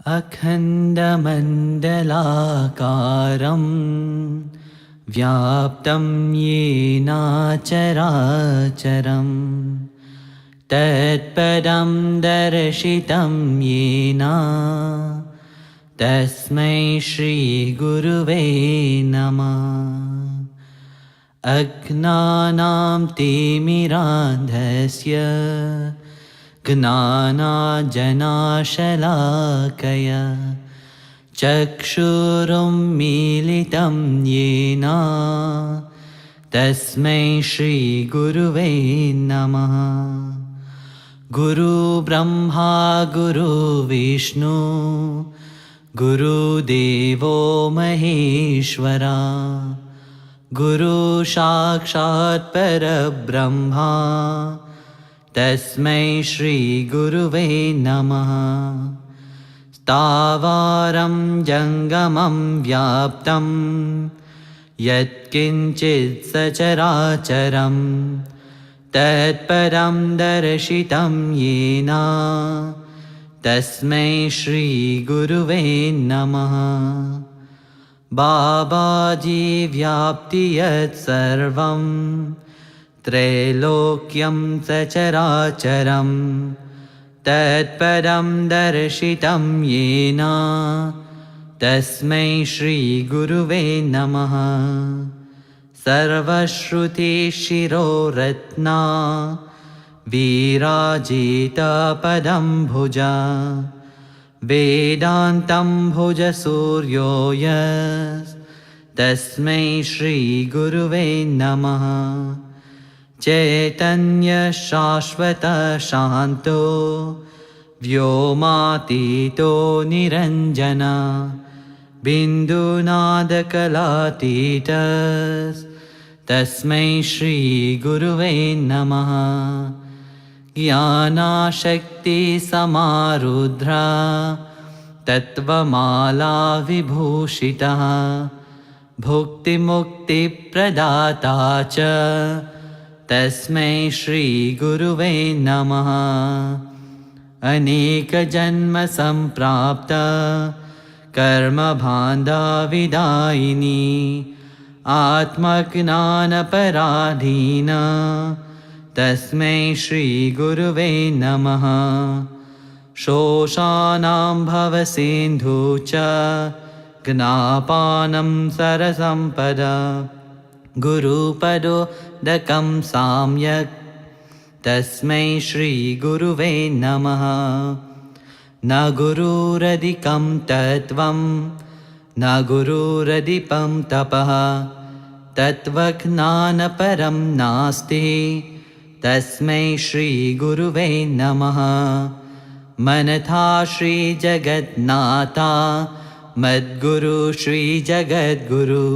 अखण्डमण्डलाकारं व्याप्तं येन चराचरं तत्पदं दर्शितं येन तस्मै श्रीगुरुवे नमः। अज्ञानां तिमिरान्धस्य ज्ञानाञ्जनशलाकया चक्षुरुन्मीलितं येन तस्मै श्रीगुरुवे नमः। गुरुब्रह्मा गुरुविष्णु गुरुदेवो महेश्वरा गुरु साक्षात् परब्रह्मा तस्मै श्रीगुरुवे नमः। स्थावरं जङ्गमं व्याप्तं यत्किञ्चित् सचराचरं तत्पदं दर्शितं येन तस्मै श्रीगुरुवे नमः। बाबाजी व्याप्ति यत्सर्वं त्रैलोक्यं सचराचरं तत्पदं दर्शितं येन तस्मै श्रीगुरुवे नमः। सर्वश्रुतिशिरोरत्ना विराजितपदं भुजा वेदान्तं भुजसूर्यो तस्मै श्रीगुरुवे नमः। चैतन्यशाश्वतशान्तो व्योमातीतो निरञ्जन बिन्दुनादकलातीत तस्मै श्रीगुरुवे नमः। ज्ञानाशक्तिसमारुद्रा तत्त्वमाला विभूषितः भुक्तिमुक्तिप्रदाता च तस्मै श्रीगुरुवे नमः। अनेकजन्मसम्प्राप्त कर्मबान्धविदायिनी आत्मज्ञानपराधीन तस्मै श्रीगुरुवे नमः। शोषाणां भवसिन्धु च ज्ञापानं सरसम्पदा गुरुपदोदकं साम्यक् तस्मै श्रीगुरुवे नमः। न गुरुरधिकं तत्त्वं न गुरुरधिकं तपः तत्त्वज्ञानपरं नास्ति तस्मै श्रीगुरुवे नमः। मनथा श्रीजगन्नाथा मद्गुरु श्रीजगद्गुरु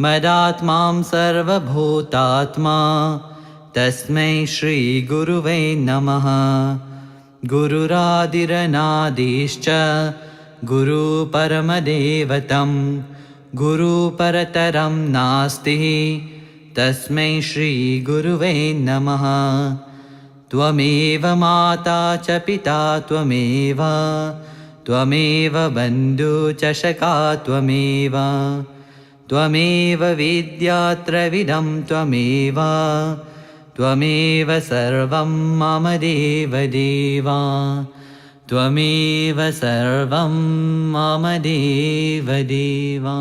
मदात्मां सर्वभूतात्मा तस्मै श्रीगुरुवे नमः। गुरुरादिरनादिश्च गुरुपरमदेवतं गुरुपरतरं नास्ति तस्मै श्रीगुरुवे नमः। त्वमेव माता च पिता त्वमेव त्वमेव बन्धु च सखा त्वमेव त्वमेव विद्या त्रविधं त्वमेव त्वमेव सर्वं मम देवदेवा त्वमेव सर्वं मम देवदेवा।